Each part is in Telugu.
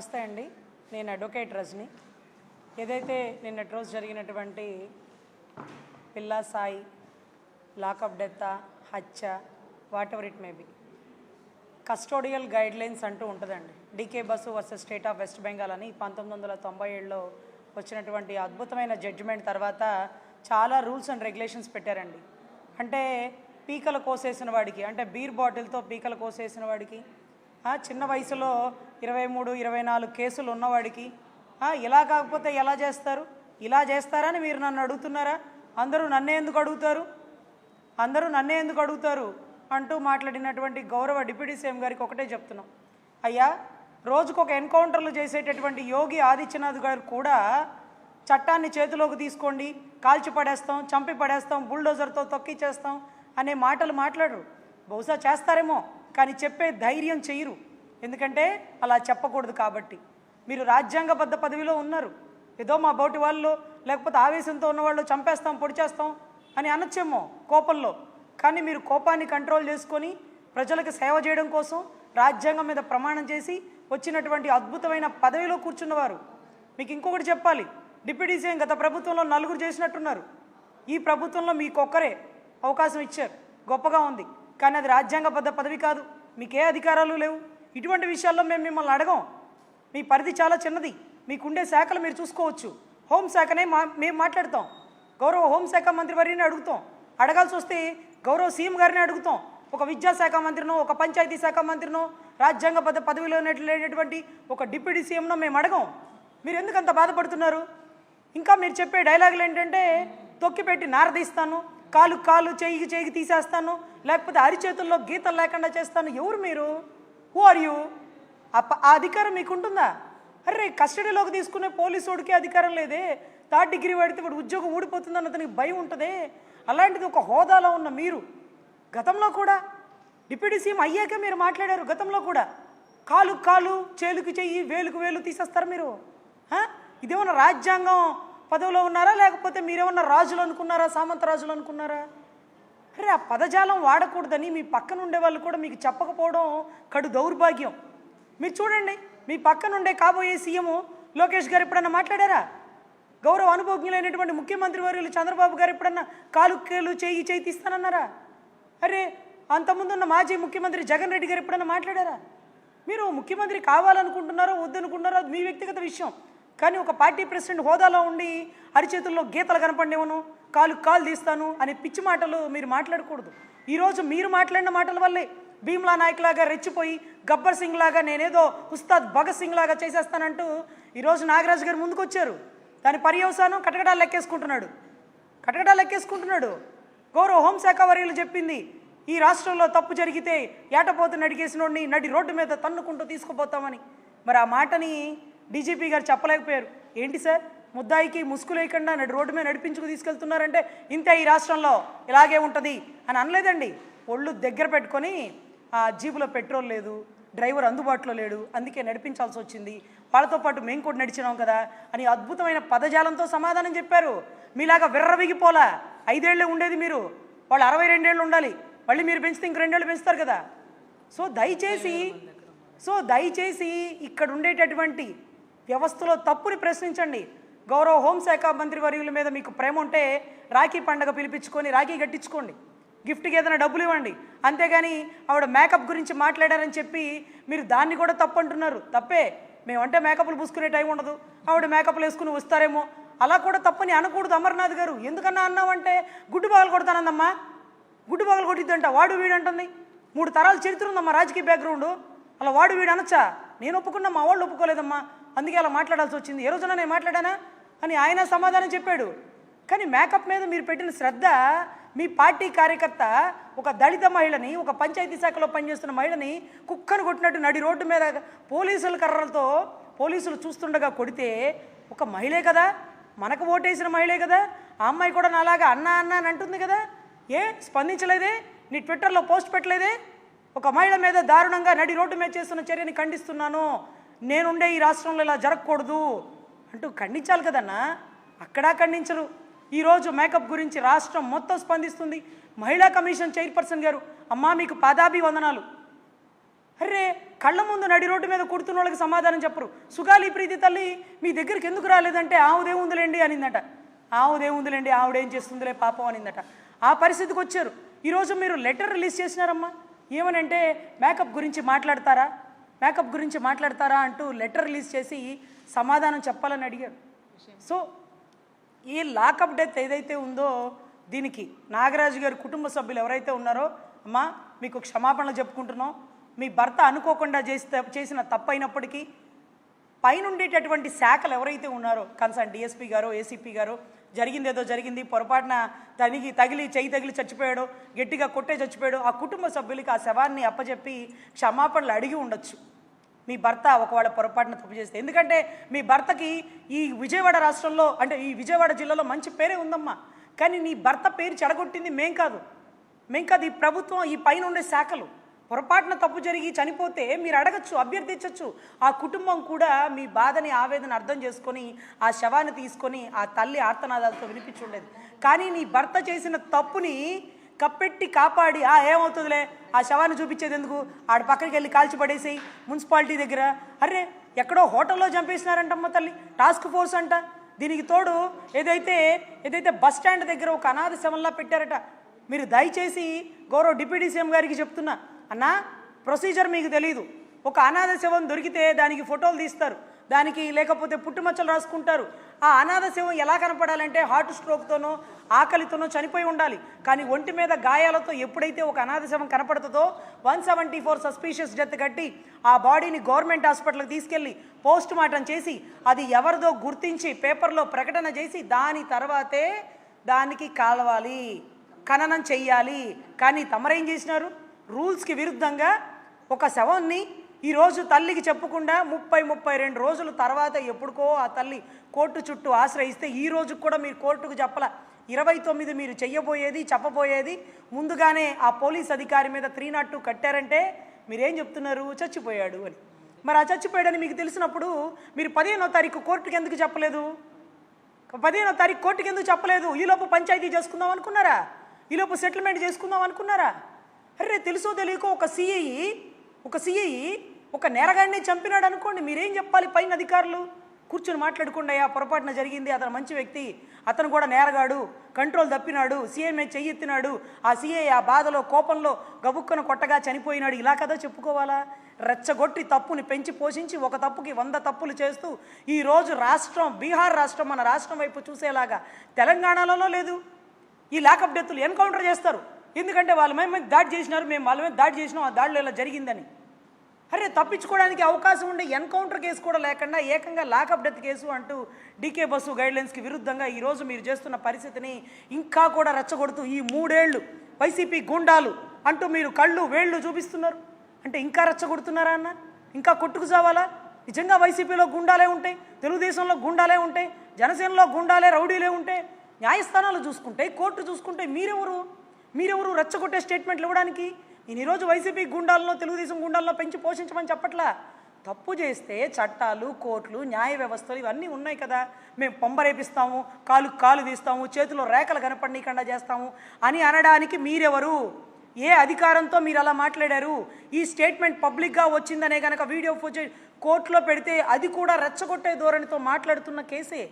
నమస్తే అండి. నేను అడ్వకేట్ రజని. ఏదైతే నిన్నటి రోజు జరిగినటువంటి పిల్లా సాయి లాకప్ డెత్, హత్య, whatever it may be, custodial guidelines అంటూ ఉంటుందండి. D K Basu versus state of West Bengal అని 1997లో వచ్చినటువంటి అద్భుతమైన జడ్జిమెంట్ తర్వాత చాలా రూల్స్ అండ్ రెగ్యులేషన్స్ పెట్టారండి. అంటే పీకలు కోసేసిన వాడికి, అంటే బీర్ బాటిల్తో పీకలు కోసేసిన వాడికి, చిన్న వయసులో 23, 24 కేసులు ఉన్నవాడికి ఇలా కాకపోతే ఎలా చేస్తారు, ఇలా చేస్తారని మీరు నన్ను అడుగుతున్నారా? అందరూ నన్నే ఎందుకు అడుగుతారు అంటూ మాట్లాడినటువంటి గౌరవ డిప్యూటీ సీఎం గారికి ఒకటే చెప్తున్నాం. అయ్యా, రోజుకొక ఎన్కౌంటర్లు చేసేటటువంటి యోగి ఆదిత్యనాథ్ గారు కూడా చట్టాన్ని చేతిలోకి తీసుకోండి, కాల్చి పడేస్తాం, చంపి పడేస్తాం, బుల్డోజర్తో తొక్కిచ్చేస్తాం అనే మాటలు మాట్లాడరు. బహుశా చేస్తారేమో, కానీ చెప్పే ధైర్యం చేయరు. ఎందుకంటే అలా చెప్పకూడదు కాబట్టి. మీరు రాజ్యాంగబద్ధ పదవిలో ఉన్నారు. ఏదో మా బోటి వాళ్ళు లేకపోతే ఆవేశంతో ఉన్నవాళ్ళు చంపేస్తాం, పొడి చేస్తాం అని అనొచ్చేమో కోపంలో. కానీ మీరు కోపాన్ని కంట్రోల్ చేసుకొని ప్రజలకు సేవ చేయడం కోసం రాజ్యాంగం మీద ప్రమాణం చేసి వచ్చినటువంటి అద్భుతమైన పదవిలో కూర్చున్నవారు. మీకు ఇంకొకటి చెప్పాలి, డిప్యూటీ సీఎం గత ప్రభుత్వంలో 4 చేసినట్టున్నారు. ఈ ప్రభుత్వంలో మీకొక్కరే అవకాశం ఇచ్చారు, గొప్పగా ఉంది. కానీ అది రాజ్యాంగబద్ధ పదవి కాదు, మీకే అధికారాలు లేవు. ఇటువంటి విషయాల్లో మేము మిమ్మల్ని అడగం. మీ పరిధి చాలా చిన్నది, మీకుండే శాఖలు మీరు చూసుకోవచ్చు. హోంశాఖనే మేము మాట్లాడతాం, గౌరవ హోంశాఖ మంత్రి వారిని అడుగుతాం. అడగాల్సి వస్తే గౌరవ సీఎం గారిని అడుగుతాం. ఒక విద్యాశాఖ మంత్రినో, ఒక పంచాయతీ శాఖ మంత్రినో, రాజ్యాంగబద్ధ పదవిలో లేనటువంటి ఒక డిప్యూటీ సీఎంనో మేము అడగం. మీరు ఎందుకు అంత బాధపడుతున్నారు? ఇంకా మీరు చెప్పే డైలాగులు ఏంటంటే తొక్కిపెట్టి నారదీస్తాను, కాలు చేయికి తీసేస్తాను, లేకపోతే అరిచేతుల్లో గీతలు లేకుండా చేస్తాను. ఎవరు మీరు? Who are you? ఆ అధికారం మీకుంటుందా? అరే, కస్టడీలోకి తీసుకునే పోలీసుడికి అధికారం లేదే. 3rd డిగ్రీ వాడితే వాడు ఉద్యోగం ఊడిపోతుందని అతనికి భయం ఉంటుందే. అలాంటిది ఒక హోదాలో ఉన్న మీరు గతంలో కూడా డిప్యూటీ సీఎం అయ్యాక మీరు మాట్లాడారు. గతంలో కూడా కాలు చేలుకు చెయ్యి, వేలుకు వేలు తీసేస్తారు మీరు. ఇదేమన్నా రాజ్యాంగం పదవిలో ఉన్నారా, లేకపోతే మీరేమన్నా రాజులు అనుకున్నారా, సామంత రాజులు అనుకున్నారా? అరే, ఆ పదజాలం వాడకూడదని మీ పక్కన ఉండే వాళ్ళు కూడా మీకు చెప్పకపోవడం కడు దౌర్భాగ్యం. మీరు చూడండి, మీ పక్కన ఉండే కాబోయే సీఎం లోకేష్ గారు ఎప్పుడన్నా మాట్లాడారా? గౌరవ అనుభవజ్ఞులైనటువంటి ముఖ్యమంత్రి వర్యులు చంద్రబాబు గారు ఎప్పుడన్నా కాలు చేయి తీస్తానన్నారా? అరే, అంతకుముందున్న మాజీ ముఖ్యమంత్రి జగన్ రెడ్డి గారు ఎప్పుడన్నా మాట్లాడారా? మీరు ముఖ్యమంత్రి కావాలనుకుంటున్నారో వద్దనుకుంటున్నారో అది మీ వ్యక్తిగత విషయం. కానీ ఒక పార్టీ ప్రెసిడెంట్ హోదాలో ఉండి అరిచేతుల్లో గీతలు కనపడేవను, కాలు తీస్తాను అనే పిచ్చి మాటలు మీరు మాట్లాడకూడదు. ఈరోజు మీరు మాట్లాడిన మాటల వల్లే భీమ్లా నాయక్ లాగా రెచ్చిపోయి గబ్బర్ సింగ్ లాగా నేనేదో ఉస్తాద్ భగత్ సింగ్ లాగా చేసేస్తానంటూ ఈరోజు నాగరాజు గారు ముందుకు వచ్చారు. దాని పర్యవసానం కటకటాలు లెక్కేసుకుంటున్నాడు. గౌరవ హోంశాఖ వర్యులు చెప్పింది, ఈ రాష్ట్రంలో తప్పు జరిగితే ఏటపోతు నడిగేసినోడిని నడి రోడ్డు మీద తన్నుకుంటూ తీసుకుపోతామని. మరి ఆ మాటని డీజీపీ గారు చెప్పలేకపోయారు. ఏంటి సార్, ముద్దాయికి ముసుగు లేకుండా నడి రోడ్డు మీద నడిపించుకు తీసుకెళ్తున్నారంటే ఇంతే, ఈ రాష్ట్రంలో ఇలాగే ఉంటుంది అని అనలేదండి. ఒళ్ళు దగ్గర పెట్టుకొని ఆ జీపులో పెట్రోల్ లేదు, డ్రైవర్ అందుబాటులో లేడు, అందుకే నడిపించాల్సి వచ్చింది, వాళ్ళతో పాటు మేము కూడా నడిచినాం కదా అని అద్భుతమైన పదజాలంతో సమాధానం చెప్పారు. మీలాగా విర్రవిగిపోలా. 5 ఏళ్ళే ఉండేది మీరు, వాళ్ళు 62 ఏళ్ళు ఉండాలి. మళ్ళీ మీరు పెంచితే ఇంక 2 ఏళ్ళు పెంచుతారు కదా. సో దయచేసి ఇక్కడ ఉండేటటువంటి వ్యవస్థలో తప్పుని ప్రశ్నించండి. గౌరవ హోంశాఖ మంత్రి వర్యుల మీద మీకు ప్రేమ ఉంటే రాఖీ పండగ పిలిపించుకొని రాఖీ కట్టించుకోండి, గిఫ్ట్కి ఏదైనా డబ్బులు ఇవ్వండి. అంతేగాని ఆవిడ మేకప్ గురించి మాట్లాడారని చెప్పి మీరు దాన్ని కూడా తప్పు అంటున్నారు. తప్పే. మేమంటే మేకప్లు పూసుకునే టైం ఉండదు, ఆవిడ మేకప్లు వేసుకుని వస్తారేమో, అలా కూడా తప్పని అనకూడదు. అమర్నాథ్ గారు ఎందుకన్నా అన్నావంటే గుడ్డు పగలు కొడతానందమ్మా, గుడ్డు పగలు కొట్టిద్దంట. వాడు వీడు అంటుంది. 3 తరాల చరిత్ర ఉందమ్మా, రాజకీయ బ్యాక్గ్రౌండ్. అలా వాడు వీడు అనొచ్చా? నేను ఒప్పుకున్నా, మా వాళ్ళు ఒప్పుకోలేదమ్మా, అందుకే అలా మాట్లాడాల్సి వచ్చింది. ఏ రోజున నేను మాట్లాడానా అని ఆయన సమాధానం చెప్పాడు. కానీ మేకప్ మీద మీరు పెట్టిన శ్రద్ధ, మీ పార్టీ కార్యకర్త ఒక దళిత మహిళని, ఒక పంచాయతీ శాఖలో పనిచేస్తున్న మహిళని కుక్కను కొట్టినట్టు నడి రోడ్డు మీద పోలీసుల కర్రలతో పోలీసులు చూస్తుండగా కొడితే, ఒక మహిళే కదా, మనకు ఓటేసిన మహిళే కదా, ఆ అమ్మాయి కూడా నాలాగా అన్నా అని అంటుంది కదా. స్పందించలేదే? నీ ట్విట్టర్లో పోస్ట్ పెట్టలేదే? ఒక మహిళ మీద దారుణంగా నడి రోడ్డు మీద చేస్తున్న చర్యని ఖండిస్తున్నాను, నేనుండే ఈ రాష్ట్రంలో ఇలా జరగకూడదు అంటూ ఖండించాలి కదన్నా. అక్కడా ఖండించరు. ఈరోజు మేకప్ గురించి రాష్ట్రం మొత్తం స్పందిస్తుంది. మహిళా కమిషన్ చైర్పర్సన్ గారు, అమ్మా మీకు పాదాభివందనాలు. అరే కళ్ళ ముందు నడి రోడ్డు మీద కుడుతున్న వాళ్ళకి సమాధానం చెప్పరు. సుగాలి ప్రీతి తల్లి మీ దగ్గరికి ఎందుకు రాలేదంటే ఆవుదేముందులేండి అనిందట. ఆవుదేముందులేండి, ఆవిడేం చేస్తుందిలే పాపం అనిందట. ఆ పరిస్థితికి వచ్చారు. ఈరోజు మీరు లెటర్ రిలీజ్ చేసినారమ్మా. ఏమనంటే మేకప్ గురించి మాట్లాడతారా అంటూ లెటర్ రిలీజ్ చేసి సమాధానం చెప్పాలని అడిగారు. సో ఈ లాకప్ డెత్ ఏదైతే ఉందో దీనికి నాగరాజు గారి కుటుంబ సభ్యులు ఎవరైతే ఉన్నారో, అమ్మా మీకు క్షమాపణలు చెప్పుకుంటున్నాం. మీ భర్త అనుకోకుండా చేసిన తప్పైనప్పటికీ పైనుండేటటువంటి శాఖలు ఎవరైతే ఉన్నారో కన్సర్న్ డిఎస్పీ గారు, ఏసీపీ గారు, జరిగిందేదో జరిగింది, పొరపాటున చెయ్యి తగిలి చచ్చిపోయాడు, గట్టిగా కొట్టే చచ్చిపోయాడు, ఆ కుటుంబ సభ్యులకి ఆ శవాన్ని అప్పచెప్పి క్షమాపణలు అడిగి ఉండొచ్చు. మీ భర్త ఒకవేళ పొరపాటున తప్పు చేస్తే. ఎందుకంటే మీ భర్తకి ఈ విజయవాడ రాష్ట్రంలో అంటే ఈ విజయవాడ జిల్లాలో మంచి పేరే ఉందమ్మా. కానీ నీ భర్త పేరు చెడగొట్టింది మేం కాదు, ఈ ప్రభుత్వం, ఈ పైన ఉండే శాఖలు. పొరపాటున తప్పు జరిగి చనిపోతే మీరు అడగచ్చు, అభ్యర్థించవచ్చు. ఆ కుటుంబం కూడా మీ బాధని, ఆవేదన అర్థం చేసుకొని ఆ శవాన్ని తీసుకొని ఆ తల్లి ఆర్తనాదాలతో వినిపించుండేది. కానీ నీ భర్త చేసిన తప్పుని కప్పెట్టి కాపాడి ఏమవుతుందిలే ఆ శవాన్ని చూపించేది ఎందుకు, ఆడ పక్కకి వెళ్ళి కాల్చిపడేసి మున్సిపాలిటీ దగ్గర, అరే ఎక్కడో హోటల్లో చంపేసినారంటమ్మ తల్లి, టాస్క్ ఫోర్స్ అంట. దీనికి తోడు ఏదైతే బస్ స్టాండ్ దగ్గర ఒక అనాథ శవంలా పెట్టారట. మీరు దయచేసి గౌరవ డిప్యూటీ సీఎం గారికి చెప్తున్నా, అన్నా ప్రొసీజర్ మీకు తెలీదు. ఒక అనాథ శవం దొరికితే దానికి ఫోటోలు తీస్తారు, దానికి లేకపోతే పుట్టుమచ్చలు రాసుకుంటారు. ఆ అనాథ శవం ఎలా కనపడాలంటే హార్ట్ స్ట్రోక్తోనో ఆకలితోనో చనిపోయి ఉండాలి. కానీ ఒంటి మీద గాయాలతో ఎప్పుడైతే ఒక అనాథ శవం కనపడుతుందో 174 సస్పీషియస్ డెత్ కట్టి ఆ బాడీని గవర్నమెంట్ హాస్పిటల్కి తీసుకెళ్ళి పోస్ట్ మార్టం చేసి అది ఎవరిదో గుర్తించి పేపర్లో ప్రకటన చేసి దాని తర్వాతే దానికి కాలవాలి, ఖననం చెయ్యాలి. కానీ తమరేం చేసినారు, రూల్స్కి విరుద్ధంగా ఒక శవాన్ని ఈరోజు తల్లికి చెప్పకుండా 32 రోజుల తర్వాత ఎప్పుడుకో ఆ తల్లి కోర్టు చుట్టూ ఆశ్రయిస్తే ఈ రోజు కూడా మీరు కోర్టుకు చెప్పల. 29 మీరు చెప్పబోయేది ముందుగానే ఆ పోలీస్ అధికారి మీద 302 కట్టారంటే మీరేం చెప్తున్నారు, చచ్చిపోయాడు అని. మరి ఆ చచ్చిపోయాడని మీకు తెలిసినప్పుడు మీరు 15వ తారీఖు కోర్టుకి ఎందుకు చెప్పలేదు? 15వ తారీఖు కోర్టుకి ఎందుకు చెప్పలేదు? ఈలోపు పంచాయతీ చేసుకుందాం అనుకున్నారా? ఈలోపు సెటిల్మెంట్ చేసుకుందాం అనుకున్నారా? అరే తెలుసో తెలియకో ఒక సిఐ ఒక నేరగాడిని చంపినాడు అనుకోండి, మీరేం చెప్పాలి? పైన అధికారులు కూర్చొని మాట్లాడుకుండా పొరపాటున జరిగింది, అతను మంచి వ్యక్తి, అతను కూడా నేరగాడు, కంట్రోల్ తప్పినాడు, సీఐ మీద చెయ్యెత్తినాడు, ఆ సీఐ ఆ బాధలో కోపంలో గబుక్కను కొట్టగా చనిపోయినాడు, ఇలా కదా చెప్పుకోవాలా? రెచ్చగొట్టి తప్పుని పెంచి పోషించి ఒక తప్పుకి 100 తప్పులు చేస్తూ ఈరోజు బీహార్ రాష్ట్రం మన రాష్ట్రం వైపు చూసేలాగా తెలంగాణలో లేదు. ఈ లాకప్ డెత్తులు ఎన్కౌంటర్ చేస్తారు. ఎందుకంటే వాళ్ళ మీద దాడి చేసినారు, మేము వాళ్ళ మీద దాడి చేసినాం, ఆ దాడిలో ఇలా జరిగిందని. అరే తప్పించుకోవడానికి అవకాశం ఉండే ఎన్కౌంటర్ కేసు కూడా లేకుండా ఏకంగా లాకప్ డెత్ కేసు అంటూ డీకే బస్సు గైడ్లైన్స్కి విరుద్ధంగా ఈరోజు మీరు చేస్తున్న పరిస్థితిని ఇంకా కూడా రెచ్చగొడుతూ ఈ 3 ఏళ్ళు వైసీపీ గుండాలు అంటూ మీరు కళ్ళు వేళ్ళు చూపిస్తున్నారు. అంటే ఇంకా రెచ్చగొడుతున్నారా అన్న? ఇంకా కొట్టుకు చావాలా? నిజంగా వైసీపీలో గుండాలే ఉంటాయి, తెలుగుదేశంలో గుండాలే ఉంటాయి, జనసేనలో గుండాలే రౌడీలే ఉంటాయి, న్యాయస్థానాలు చూసుకుంటే కోర్టు చూసుకుంటే మీరెవరు రెచ్చగొట్టే స్టేట్మెంట్లు ఇవ్వడానికి? నేను ఈరోజు వైసీపీ గుండాలను తెలుగుదేశం గుండాలను పెంచి పోషించమని చెప్పట్లా. తప్పు చేస్తే చట్టాలు, కోర్టులు, న్యాయ వ్యవస్థలు ఇవన్నీ ఉన్నాయి కదా. మేము పొంబరేపిస్తాము, కాలు తీస్తాము, చేతిలో రేఖలు కనపడనీయకుండా చేస్తాము అని అనడానికి మీరెవరు? ఏ అధికారంతో మీరు అలా మాట్లాడారు? ఈ స్టేట్మెంట్ పబ్లిక్గా వచ్చిందనే కనుక వీడియో ఫుటేజ్ కోర్టులో పెడితే అది కూడా రెచ్చగొట్టే ధోరణితో మాట్లాడుతున్న కేసే.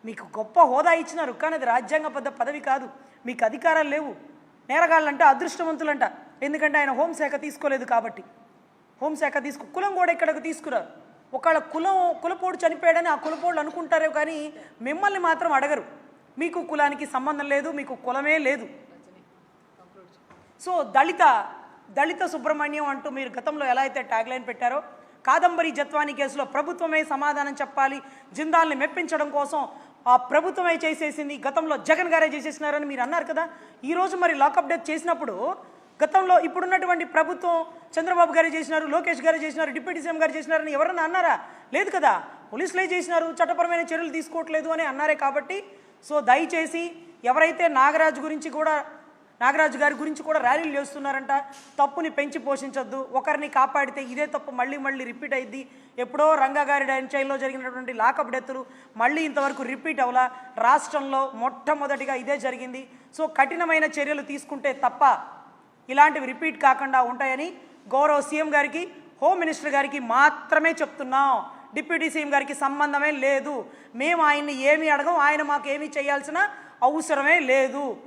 మీకు గొప్ప హోదా ఇచ్చినారు, కానీ అది రాజ్యాంగబద్ధ పదవి కాదు, మీకు అధికారాలు లేవు. నేరగాళ్ళంట అదృష్టవంతులంట, ఎందుకంటే ఆయన హోంశాఖ తీసుకోలేదు కాబట్టి. హోంశాఖ కులం కూడా ఇక్కడికి తీసుకురారు. ఒకవేళ కులపోడు చనిపోయాడని ఆ కులపోళ్ళు అనుకుంటారే కానీ మిమ్మల్ని మాత్రం అడగరు. మీకు కులానికి సంబంధం లేదు, మీకు కులమే లేదు. సో దళిత సుబ్రహ్మణ్యం అంటూ మీరు గతంలో ఎలా అయితే ట్యాగ్లైన్ పెట్టారో, కాదంబరి జత్వానీ కేసులో ప్రభుత్వమే సమాధానం చెప్పాలి, జిందాల్ని మెప్పించడం కోసం ఆ ప్రభుత్వమే చేసేసింది, గతంలో జగన్ గారే చేసేసినారని మీరు అన్నారు కదా. ఈరోజు మరి లాకప్ డెత్ చేసినప్పుడు గతంలో ఇప్పుడున్నటువంటి ప్రభుత్వం చంద్రబాబు గారే చేసినారు, లోకేష్ గారే చేసినారు, డిప్యూటీ సీఎం గారు చేసినారని ఎవరన్నా అన్నారా? లేదు కదా. పోలీసులే చేసినారు, చట్టపరమైన చర్యలు తీసుకోవట్లేదు అని అన్నారే. కాబట్టి సో దయచేసి ఎవరైతే నాగరాజు గారి గురించి కూడా ర్యాలీలు చేస్తున్నారంట, తప్పుని పెంచి పోషించొద్దు. ఒకరిని కాపాడితే ఇదే తప్పు మళ్ళీ రిపీట్ అయింది. ఎప్పుడో రంగాగారి ఎంచైల్లో జరిగినటువంటి లాకప్ డెత్తులు మళ్ళీ ఇంతవరకు రిపీట్ అవ్వలా. రాష్ట్రంలో మొట్టమొదటిగా ఇదే జరిగింది. సో కఠినమైన చర్యలు తీసుకుంటే తప్ప ఇలాంటివి రిపీట్ కాకుండా ఉంటాయని గౌరవ సీఎం గారికి, హోమ్ మినిస్టర్ గారికి మాత్రమే చెప్తున్నాం. డిప్యూటీ సీఎం గారికి సంబంధమే లేదు. మేము ఆయన్ని ఏమీ అడగం, ఆయన మాకు ఏమీ చేయాల్సిన అవసరమే లేదు.